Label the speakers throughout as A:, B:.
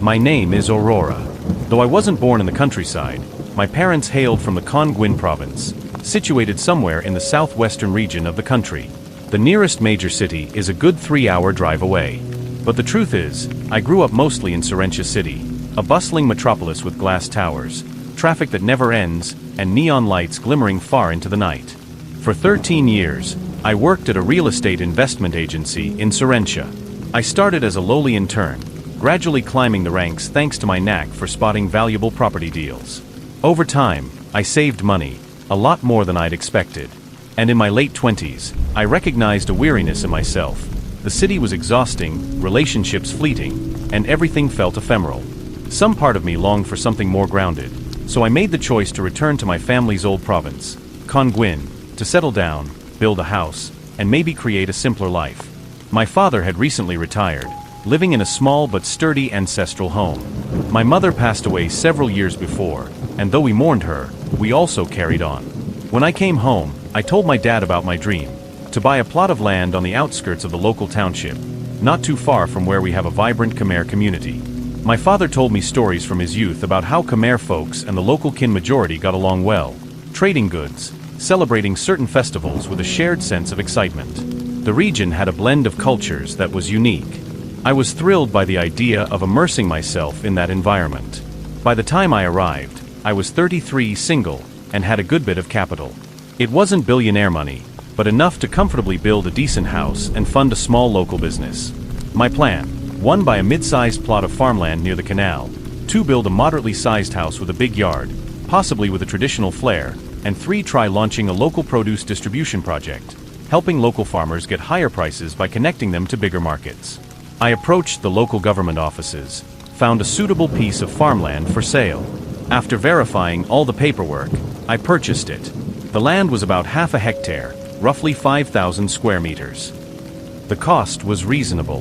A: My name is Aurora. Though I wasn't born in the countryside, my parents hailed from the Con province, situated somewhere in the southwestern region of the country. The nearest major city is a good 3-hour drive away. But the truth is, I grew up mostly in Sirentia City, a bustling metropolis with glass towers, traffic that never ends, and neon lights glimmering far into the night. For 13 years, I worked at a real estate investment agency in Sirentia. I started as a lowly intern, gradually climbing the ranks thanks to my knack for spotting valuable property deals. Over time, I saved money, a lot more than I'd expected. And in my late 20s, I recognized a weariness in myself. The city was exhausting, relationships fleeting, and everything felt ephemeral. Some part of me longed for something more grounded, so I made the choice to return to my family's old province, Con to settle down, build a house, and maybe create a simpler life. My father had recently retired, living in a small but sturdy ancestral home. My mother passed away several years before, and though we mourned her, we also carried on. When I came home, I told my dad about my dream, to buy a plot of land on the outskirts of the local township, not too far from where we have a vibrant KHMER community. My father told me stories from his youth about how KHMER folks and the local kin majority got along well, trading goods, celebrating certain festivals with a shared sense of excitement. The region had a blend of cultures that was unique. I was thrilled by the idea of immersing myself in that environment. By the time I arrived, I was 33, single, and had a good bit of capital. It wasn't billionaire money, but enough to comfortably build a decent house and fund a small local business. My plan: 1, buy a mid-sized plot of farmland near the canal, 2, build a moderately sized house with a big yard, possibly with a traditional flair, and 3, try launching a local produce distribution project, helping local farmers get higher prices by connecting them to bigger markets. I approached the local government offices, found a suitable piece of farmland for sale. After verifying all the paperwork, I purchased it. The land was about half a hectare, roughly 5,000 square meters. The cost was reasonable.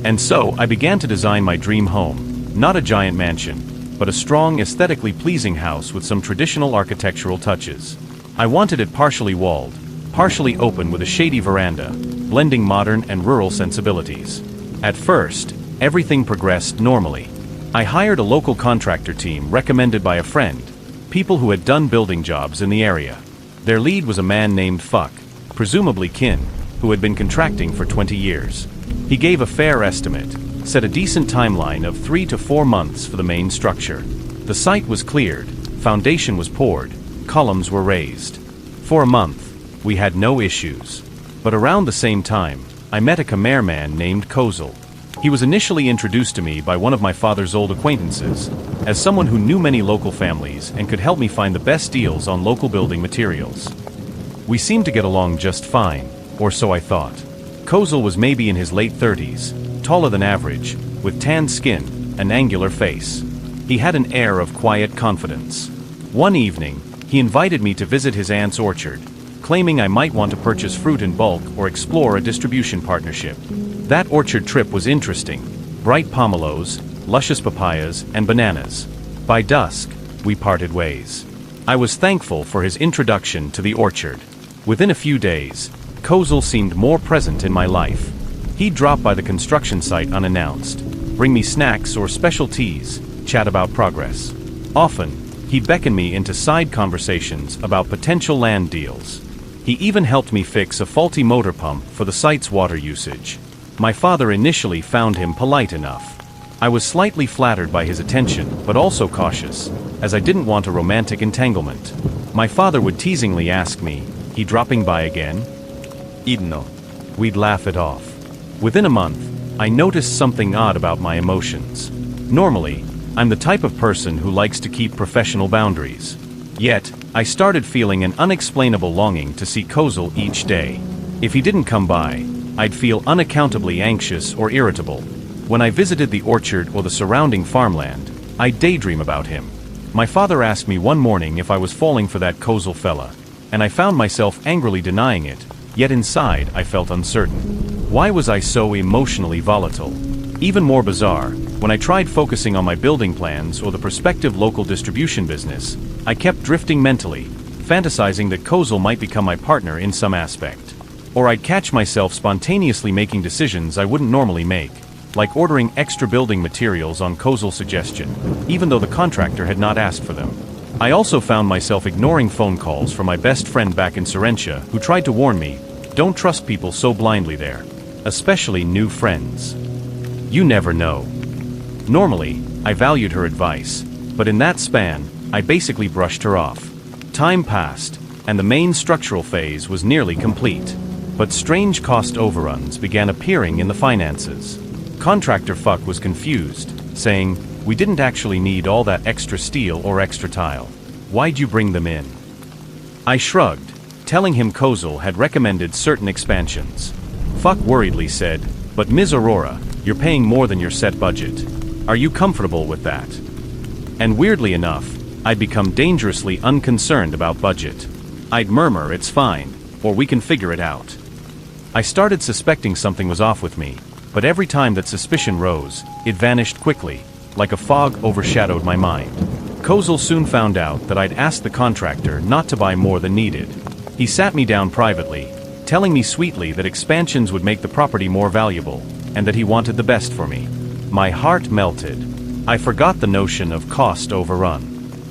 A: And so I began to design my dream home, not a giant mansion, but a strong, aesthetically pleasing house with some traditional architectural touches. I wanted it partially walled, partially open with a shady veranda, blending modern and rural sensibilities. At first, everything progressed normally. I hired a local contractor team recommended by a friend, people who had done building jobs in the area. Their lead was a man named Fuck, presumably kin, who had been contracting for 20 years. He gave a fair estimate, set a decent timeline of 3 to 4 months for the main structure. The site was cleared, foundation was poured, columns were raised. For a month, we had no issues. But around the same time, I met a KHMER man named Kozel. He was initially introduced to me by one of my father's old acquaintances, as someone who knew many local families and could help me find the best deals on local building materials. We seemed to get along just fine, or so I thought. Kozel was maybe in his late 30s, taller than average, with tanned skin, an angular face. He had an air of quiet confidence. One evening, he invited me to visit his aunt's orchard, claiming I might want to purchase fruit in bulk or explore a distribution partnership. That orchard trip was interesting: bright pomelos, luscious papayas, and bananas. By dusk, we parted ways. I was thankful for his introduction to the orchard. Within a few days, Kozel seemed more present in my life. He'd drop by the construction site unannounced, bring me snacks or special teas, chat about progress. Often, he'd beckon me into side conversations about potential land deals. He even helped me fix a faulty motor pump for the site's water usage. My father initially found him polite enough. I was slightly flattered by his attention, but also cautious, as I didn't want a romantic entanglement. My father would teasingly ask me, "He dropping by again?" "Idno." We'd laugh it off. Within a month, I noticed something odd about my emotions. Normally, I'm the type of person who likes to keep professional boundaries. Yet, I started feeling an unexplainable longing to see Kozel each day. If he didn't come by, I'd feel unaccountably anxious or irritable. When I visited the orchard or the surrounding farmland, I'd daydream about him. My father asked me one morning if I was falling for that Kozel fella, and I found myself angrily denying it, yet inside I felt uncertain. Why was I so emotionally volatile? Even more bizarre, when I tried focusing on my building plans or the prospective local distribution business, I kept drifting mentally, fantasizing that Kozel might become my partner in some aspect. Or I'd catch myself spontaneously making decisions I wouldn't normally make. like ordering extra building materials on Kozel's suggestion, even though the contractor had not asked for them. I also found myself ignoring phone calls from my best friend back in Sirentia, who tried to warn me, don't trust people so blindly there, especially new friends. You never know. Normally, I valued her advice, but in that span, I basically brushed her off. Time passed, and the main structural phase was nearly complete. But strange cost overruns began appearing in the finances. Contractor Fuck was confused, saying, "We didn't actually need all that extra steel or extra tile. Why'd you bring them in?" I shrugged, telling him Kozel had recommended certain expansions. Fuck worriedly said, "But Ms. Aurora, you're paying more than your set budget. Are you comfortable with that?" And weirdly enough, I'd become dangerously unconcerned about budget. I'd murmur, "It's fine, or we can figure it out." I started suspecting something was off with me, but every time that suspicion rose, it vanished quickly, like a fog overshadowed my mind. Kozel soon found out that I'd asked the contractor not to buy more than needed. He sat me down privately, telling me sweetly that expansions would make the property more valuable, and that he wanted the best for me. My heart melted. I forgot the notion of cost overrun.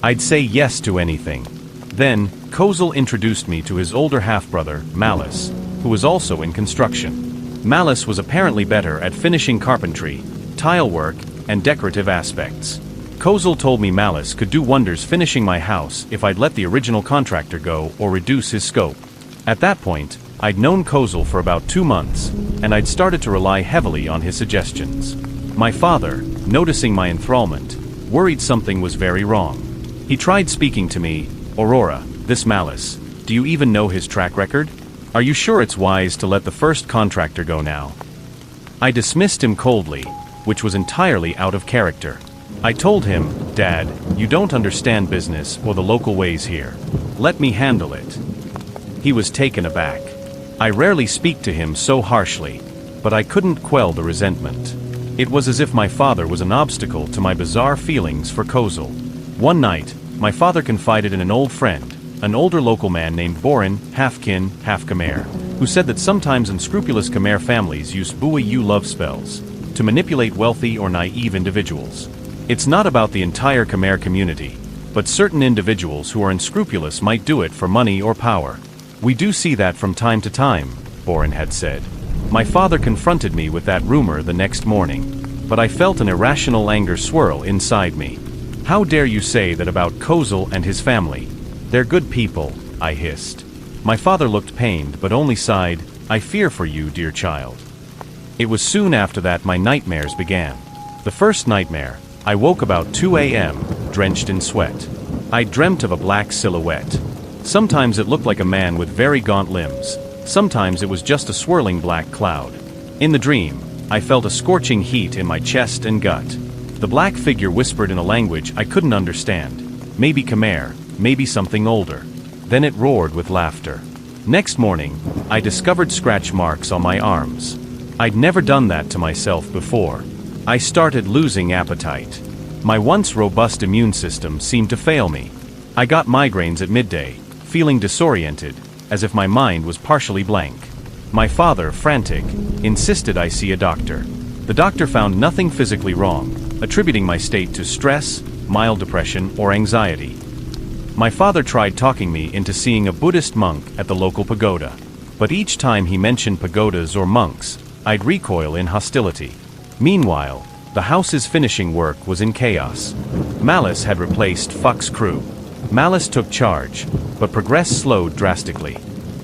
A: I'd say yes to anything. Then, Kozel introduced me to his older half-brother, Malice, who was also in construction. Malice was apparently better at finishing carpentry, tile work, and decorative aspects. Kozel told me Malice could do wonders finishing my house if I'd let the original contractor go or reduce his scope. At that point, I'd known Kozel for about 2 months, and I'd started to rely heavily on his suggestions. My father, noticing my enthrallment, worried something was very wrong. He tried speaking to me, "Aurora, this Malice, do you even know his track record? Are you sure it's wise to let the first contractor go now?" I dismissed him coldly, which was entirely out of character. I told him, "Dad, you don't understand business or the local ways here. Let me handle it." He was taken aback. I rarely speak to him so harshly, but I couldn't quell the resentment. It was as if my father was an obstacle to my bizarre feelings for Kozel. One night, my father confided in an old friend, an older local man named Borin, half kin, half KHMER, who said that sometimes unscrupulous KHMER families use buoy-you love spells to manipulate wealthy or naive individuals. It's not about the entire KHMER community, but certain individuals who are unscrupulous might do it for money or power. "We do see that from time to time," Borin had said. My father confronted me with that rumor the next morning, but I felt an irrational anger swirl inside me. "How dare you say that about Kozel and his family? They're good people," I hissed. My father looked pained but only sighed, "I fear for you, dear child." It was soon after that my nightmares began. The first nightmare, I woke about 2 a.m., drenched in sweat. I dreamt of a black silhouette. Sometimes it looked like a man with very gaunt limbs. Sometimes it was just a swirling black cloud. In the dream, I felt a scorching heat in my chest and gut. The black figure whispered in a language I couldn't understand. Maybe KHMER, maybe something older. Then it roared with laughter. Next morning, I discovered scratch marks on my arms. I'd never done that to myself before. I started losing appetite. My once robust immune system seemed to fail me. I got migraines at midday, feeling disoriented, as if my mind was partially blank. My father, frantic, insisted I see a doctor. The doctor found nothing physically wrong, attributing my state to stress, mild depression, or anxiety. My father tried talking me into seeing a Buddhist monk at the local pagoda, but each time he mentioned pagodas or monks, I'd recoil in hostility. Meanwhile, the house's finishing work was in chaos. Malice had replaced Fuck's crew. Malice took charge, but progress slowed drastically.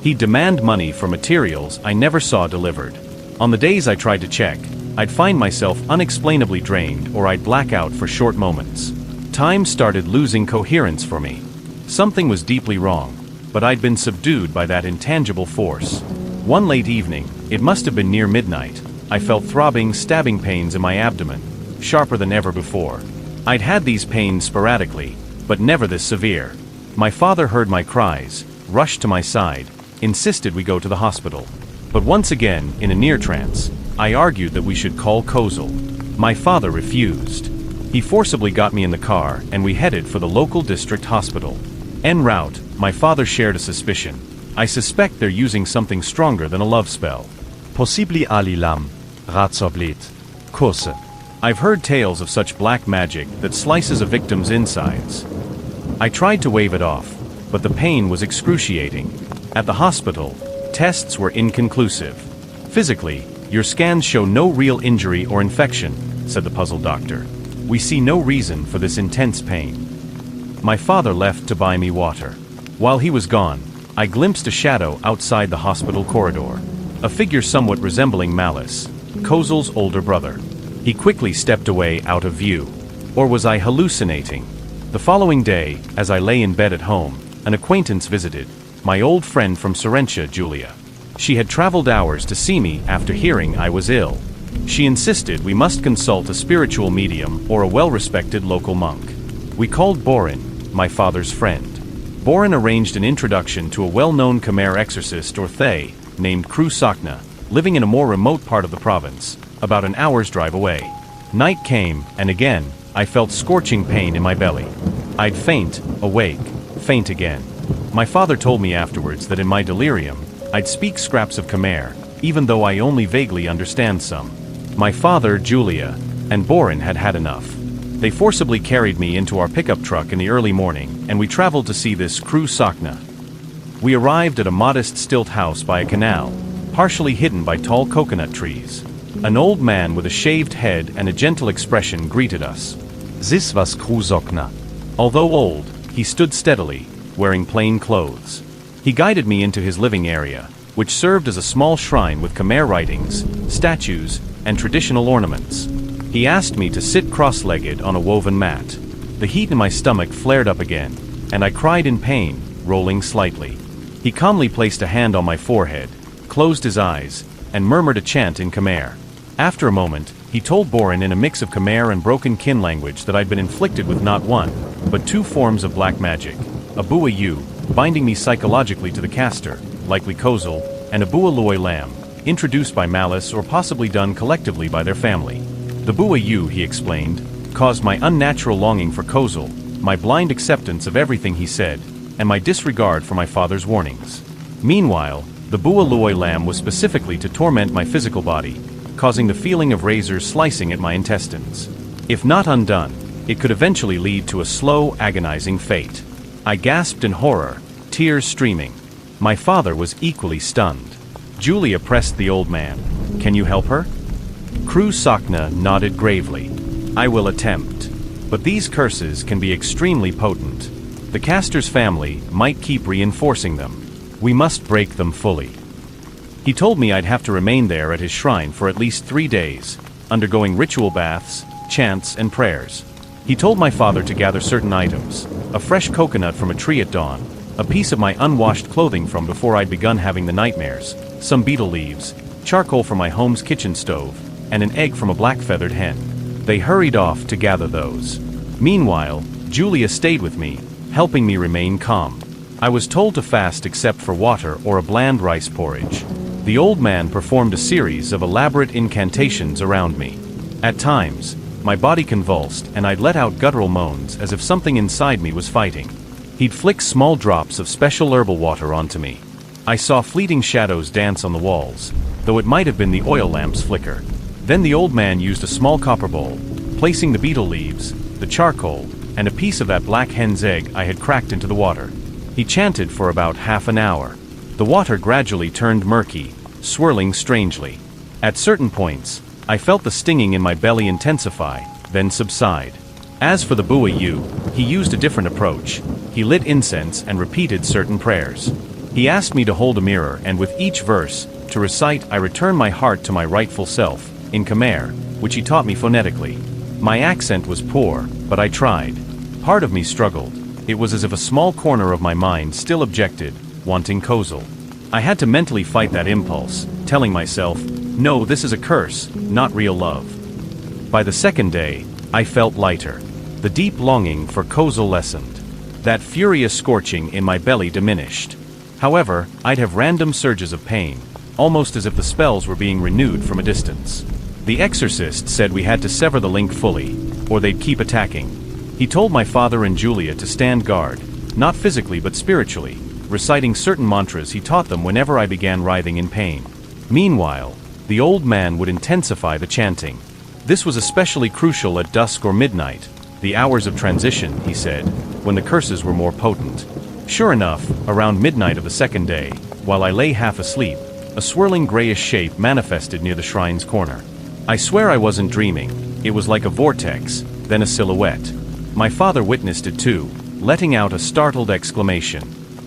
A: He'd demand money for materials I never saw delivered. On the days I tried to check, I'd find myself unexplainably drained or I'd black out for short moments. Time started losing coherence for me. Something was deeply wrong, but I'd been subdued by that intangible force. One late evening, it must have been near midnight, I felt throbbing, stabbing pains in my abdomen, sharper than ever before. I'd had these pains sporadically, but never this severe. My father heard my cries, rushed to my side, insisted we go to the hospital. But once again, in a near trance, I argued that we should call Kozel. My father refused. He forcibly got me in the car and we headed for the local district hospital. En route, my father shared a suspicion. I suspect they're using something stronger than a love spell.
B: Possibly alilam, razoblit.
A: course. I've heard tales of such black magic that slices a victim's insides. I tried to wave it off, but the pain was excruciating. At the hospital, tests were inconclusive. Physically, your scans show no real injury or infection, said the puzzled doctor. We see no reason for this intense pain. My father left to buy me water. While he was gone, I glimpsed a shadow outside the hospital corridor. A figure somewhat resembling Malice, Kozel's older brother. He quickly stepped away out of view. Or was I hallucinating? The following day, as I lay in bed at home, an acquaintance visited, my old friend from Serentia, Julia. She had traveled hours to see me after hearing I was ill. She insisted we must consult a spiritual medium or a well-respected local monk. We called Borin, my father's friend. Borin arranged an introduction to a well-known Khmer exorcist or Thay, named Kru Sakna, living in a more remote part of the province, about an hour's drive away. Night came, and again, I felt scorching pain in my belly. I'd faint, awake, faint again. My father told me afterwards that in my delirium, I'd speak scraps of Khmer, even though I only vaguely understand some. My father, Julia, and Borin had had enough. They forcibly carried me into our pickup truck in the early morning, and we traveled to see this Kru Sakna. We arrived at a modest stilt house by a canal, partially hidden by tall coconut trees. An old man with a shaved head and a gentle expression greeted us. This was Kru Sakna. Although old, he stood steadily, wearing plain clothes. He guided me into his living area, which served as a small shrine with Khmer writings, statues, and traditional ornaments. He asked me to sit cross-legged on a woven mat. The heat in my stomach flared up again, and I cried in pain, rolling slightly. He calmly placed a hand on my forehead, closed his eyes, and murmured a chant in Khmer. After a moment, he told Borin in a mix of Khmer and broken kin language that I'd been inflicted with not one, but two forms of black magic. A Bua Yu, binding me psychologically to the caster, likely Kozel, and a Bua Loy Lam, introduced by Malice or possibly done collectively by their family. The Bua Yu, he explained, caused my unnatural longing for Kozel, my blind acceptance of everything he said, and my disregard for my father's warnings. Meanwhile, the Bua Loy Lam was specifically to torment my physical body, causing the feeling of razors slicing at my intestines. If not undone, it could eventually lead to a slow, agonizing fate. I gasped in horror, tears streaming. My father was equally stunned. Julia pressed the old man. Can you help her? Kru Sakna nodded gravely. I will attempt. But these curses can be extremely potent. The caster's family might keep reinforcing them. We must break them fully. He told me I'd have to remain there at his shrine for at least 3 days, undergoing ritual baths, chants, and prayers. He told my father to gather certain items, a fresh coconut from a tree at dawn, a piece of my unwashed clothing from before I'd begun having the nightmares, some betel leaves, charcoal from my home's kitchen stove, and an egg from a black-feathered hen. They hurried off to gather those. Meanwhile, Julia stayed with me, helping me remain calm. I was told to fast except for water or a bland rice porridge. The old man performed a series of elaborate incantations around me. At times, my body convulsed and I'd let out guttural moans as if something inside me was fighting. He'd flick small drops of special herbal water onto me. I saw fleeting shadows dance on the walls, though it might have been the oil lamp's flicker. Then the old man used a small copper bowl, placing the betel leaves, the charcoal, and a piece of that black hen's egg I had cracked into the water. He chanted for about half an hour. The water gradually turned murky, swirling strangely. At certain points, I felt the stinging in my belly intensify, then subside. As for the Bua Yu, he used a different approach. He lit incense and repeated certain prayers. He asked me to hold a mirror and with each verse, to recite I return my heart to my rightful self, in Khmer, which he taught me phonetically. My accent was poor, but I tried. Part of me struggled. It was as if a small corner of my mind still objected, wanting Kozel. I had to mentally fight that impulse, telling myself, no, this is a curse, not real love. By the second day, I felt lighter. The deep longing for Kozel lessened. That furious scorching in my belly diminished. However, I'd have random surges of pain, almost as if the spells were being renewed from a distance. The exorcist said we had to sever the link fully, or they'd keep attacking. He told my father and Julia to stand guard, not physically but spiritually, reciting certain mantras he taught them whenever I began writhing in pain. Meanwhile, the old man would intensify the chanting. This was especially crucial at dusk or midnight, the hours of transition, he said, when the curses were more potent. Sure enough, around midnight of the second day, while I lay half asleep, a swirling grayish shape manifested near the shrine's corner. I swear I wasn't dreaming. It was like a vortex, then a silhouette. My father witnessed it too, letting out a startled exclamation.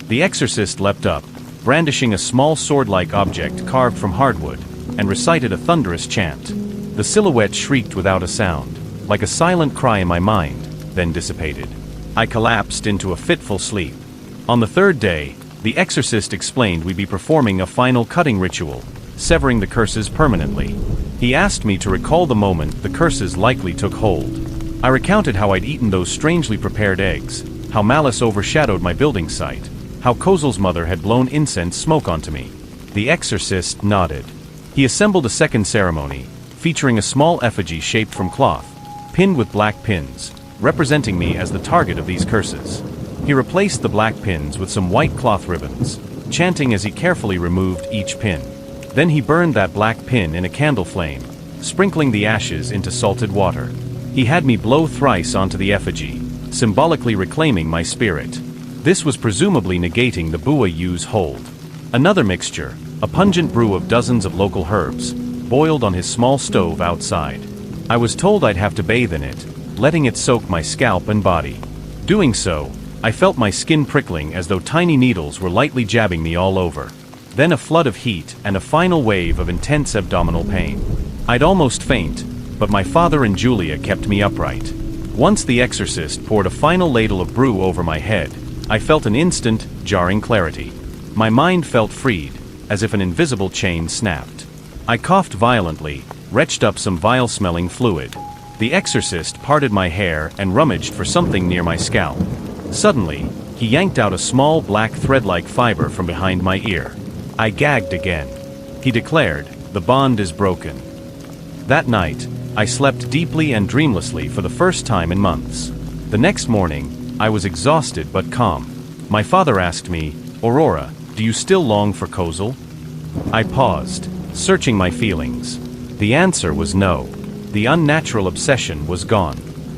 A: The exorcist leapt up, brandishing a small sword-like object carved from hardwood, and recited a thunderous chant. The silhouette shrieked without a sound, like a silent cry in my mind, then dissipated. I collapsed into a fitful sleep. On the third day, the exorcist explained we'd be performing a final cutting ritual, severing the curses permanently. He asked me to recall the moment the curses likely took hold. I recounted how I'd eaten those strangely prepared eggs, how malice overshadowed my building site, how Kozel's mother had blown incense smoke onto me. The exorcist nodded. He assembled a second ceremony, featuring a small effigy shaped from cloth, pinned with black pins, representing me as the target of these curses. He replaced the black pins with some white cloth ribbons, chanting as he carefully removed each pin. Then he burned that black pin in a candle flame, sprinkling the ashes into salted water. He had me blow thrice onto the effigy, symbolically reclaiming my spirit. This was presumably negating the Bua Yu's hold. Another mixture, a pungent brew of dozens of local herbs, boiled on his small stove outside. I was told I'd have to bathe in it, letting it soak my scalp and body. Doing so, I felt my skin prickling as though tiny needles were lightly jabbing me all over. Then a flood of heat and a final wave of intense abdominal pain. I'd almost faint, but my father and Julia kept me upright. Once the exorcist poured a final ladle of brew over my head, I felt an instant, jarring clarity. My mind felt freed, as if an invisible chain snapped. I coughed violently, retched up some vile-smelling fluid. The exorcist parted my hair and rummaged for something near my scalp. Suddenly, he yanked out a small black thread-like fiber from behind my ear. I gagged again. He declared, "The bond is broken." That night, I slept deeply and dreamlessly for the first time in months. The next morning, I was exhausted but calm. My father asked me, "Aurora, do you still long for Kozel?" I paused, searching my feelings. The answer was no. The unnatural obsession was gone.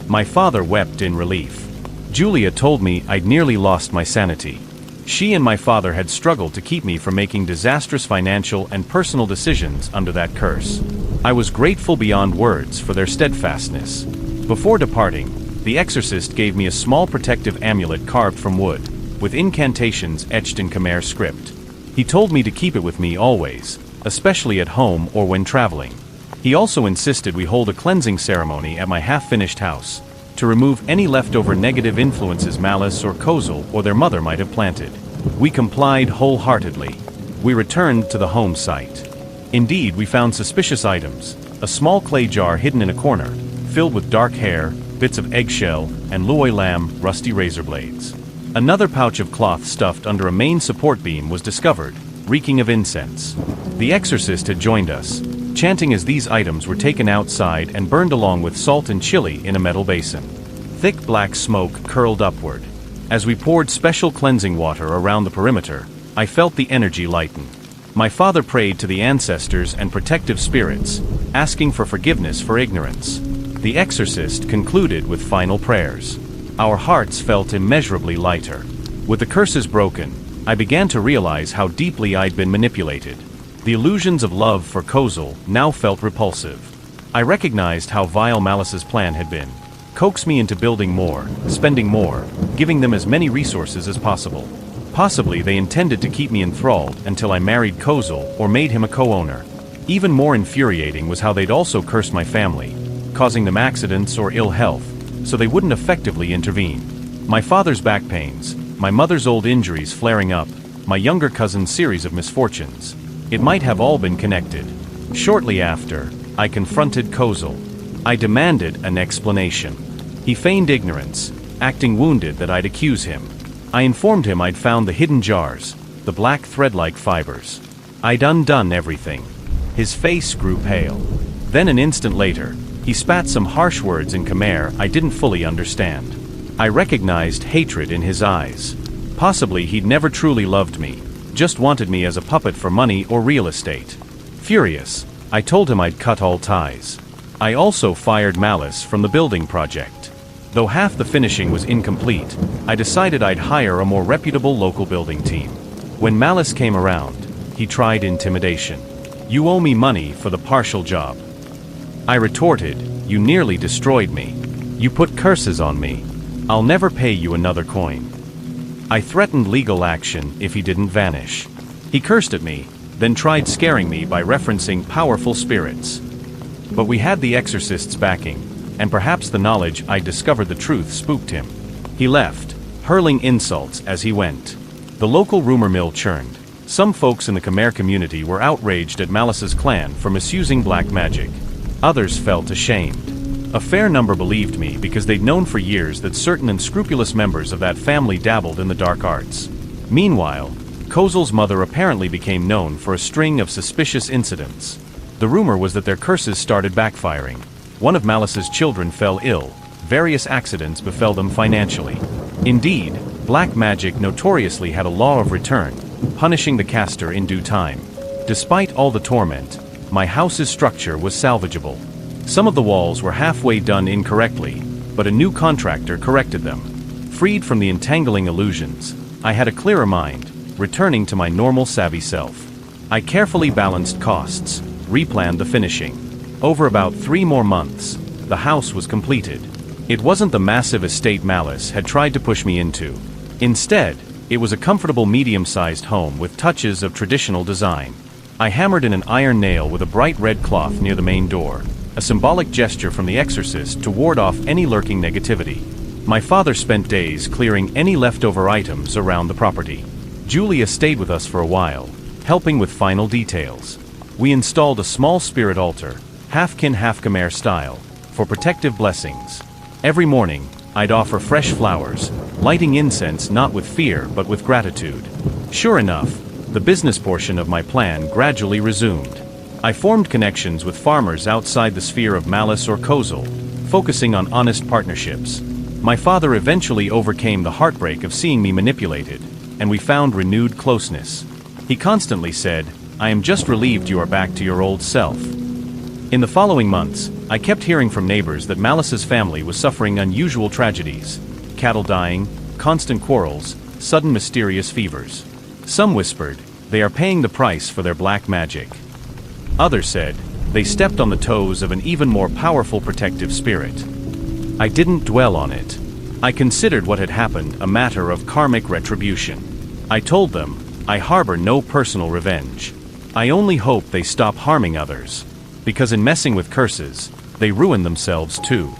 A: My father wept in relief. Julia told me I'd nearly lost my sanity. She and my father had struggled to keep me from making disastrous financial and personal decisions under that curse. I was grateful beyond words for their steadfastness. Before departing, the exorcist gave me a small protective amulet carved from wood, with incantations etched in KHMER script. He told me to keep it with me always, especially at home or when traveling. He also insisted we hold a cleansing ceremony at my half-finished house, to remove any leftover negative influences Malice or Kozel or their mother might have planted. We complied wholeheartedly. We returned to the home site. Indeed, we found suspicious items, a small clay jar hidden in a corner, filled with dark hair, bits of eggshell, and luoy lamb, rusty razor blades. Another pouch of cloth stuffed under a main support beam was discovered, reeking of incense. The exorcist had joined us, chanting as these items were taken outside and burned along with salt and chili in a metal basin. Thick black smoke curled upward. As we poured special cleansing water around the perimeter, I felt the energy lighten. My father prayed to the ancestors and protective spirits, asking for forgiveness for ignorance. The exorcist concluded with final prayers. Our hearts felt immeasurably lighter. With the curses broken, I began to realize how deeply I'd been manipulated. The illusions of love for Kozel now felt repulsive. I recognized how vile Malice's plan had been. Coax me into building more, spending more, giving them as many resources as possible. Possibly they intended to keep me enthralled until I married Kozel or made him a co-owner. Even more infuriating was how they'd also cursed my family, causing them accidents or ill health, so they wouldn't effectively intervene. My father's back pains, my mother's old injuries flaring up, my younger cousin's series of misfortunes. It might have all been connected. Shortly after, I confronted Kozel. I demanded an explanation. He feigned ignorance, acting wounded that I'd accuse him. I informed him I'd found the hidden jars, the black thread-like fibers. I'd undone everything. His face grew pale. Then an instant later, he spat some harsh words in KHMER I didn't fully understand. I recognized hatred in his eyes. Possibly he'd never truly loved me, just wanted me as a puppet for money or real estate. Furious, I told him I'd cut all ties. I also fired Malice from the building project. Though half the finishing was incomplete, I decided I'd hire a more reputable local building team. When Malice came around, he tried intimidation. "You owe me money for the partial job." I retorted, "You nearly destroyed me. You put curses on me. I'll never pay you another coin." I threatened legal action if he didn't vanish. He cursed at me, then tried scaring me by referencing powerful spirits. But we had the exorcist's backing, and perhaps the knowledge I'd discovered the truth spooked him. He left, hurling insults as he went. The local rumor mill churned. Some folks in the KHMER community were outraged at Malice's clan for misusing black magic. Others felt ashamed. A fair number believed me because they'd known for years that certain unscrupulous members of that family dabbled in the dark arts. Meanwhile, Kozel's mother apparently became known for a string of suspicious incidents. The rumor was that their curses started backfiring. One of Malice's children fell ill. Various accidents befell them financially. Indeed, black magic notoriously had a law of return, punishing the caster in due time. Despite all the torment, my house's structure was salvageable. Some of the walls were halfway done incorrectly, but a new contractor corrected them. Freed from the entangling illusions, I had a clearer mind, returning to my normal savvy self. I carefully balanced costs, replanned the finishing. Over about 3 more months, the house was completed. It wasn't the massive estate Malice had tried to push me into. Instead, it was a comfortable medium-sized home with touches of traditional design. I hammered in an iron nail with a bright red cloth near the main door, a symbolic gesture from the exorcist to ward off any lurking negativity. My father spent days clearing any leftover items around the property. Julia stayed with us for a while, helping with final details. We installed a small spirit altar, half-kin half-KHMER style, for protective blessings. Every morning, I'd offer fresh flowers, lighting incense not with fear but with gratitude. Sure enough, the business portion of my plan gradually resumed. I formed connections with farmers outside the sphere of Malice or Kozel, focusing on honest partnerships. My father eventually overcame the heartbreak of seeing me manipulated, and we found renewed closeness. He constantly said, "I am just relieved you are back to your old self." In the following months, I kept hearing from neighbors that Malice's family was suffering unusual tragedies: cattle dying, constant quarrels, sudden mysterious fevers. Some whispered, they are paying the price for their black magic. Others said, they stepped on the toes of an even more powerful protective spirit. I didn't dwell on it. I considered what had happened a matter of karmic retribution. I told them, I harbor no personal revenge. I only hope they stop harming others. Because in messing with curses, they ruin themselves too.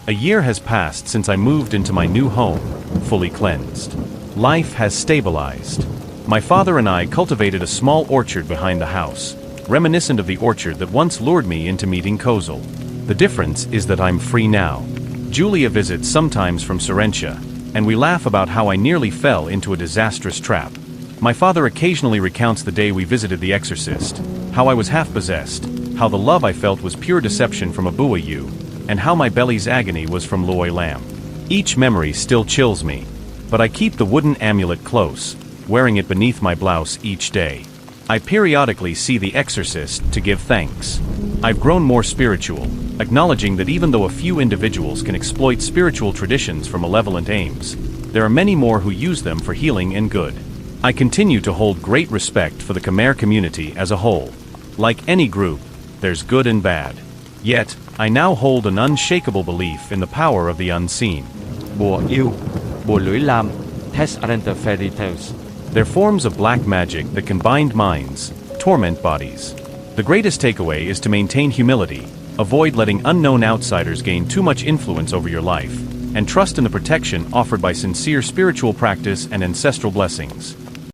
A: A year has passed since I moved into my new home, fully cleansed. Life has stabilized. My father and I cultivated a small orchard behind the house, reminiscent of the orchard that once lured me into meeting Kozel. The difference is that I'm free now. Julia visits sometimes from Sirentia, and we laugh about how I nearly fell into a disastrous trap. My father occasionally recounts the day we visited the exorcist, how I was half-possessed, how the love I felt was pure deception from a Buayu, and how my belly's agony was from Loy Lam. Each memory still chills me, but I keep the wooden amulet close, wearing it beneath my blouse each day. I periodically see the exorcist to give thanks. I've grown more spiritual, acknowledging that even though a few individuals can exploit spiritual traditions for malevolent aims, there are many more who use them for healing and good. I continue to hold great respect for the KHMER community as a whole. Like any group, there's good and bad. Yet, I now hold an unshakable belief in the power of the unseen.
B: Bùa yêu, bùa lưỡi lam, Tess Arenta Fairy Tales.
A: They're forms of black magic that can bind minds, torment bodies. The greatest takeaway is to maintain humility, avoid letting unknown outsiders gain too much influence over your life, and trust in the protection offered by sincere spiritual practice and ancestral blessings.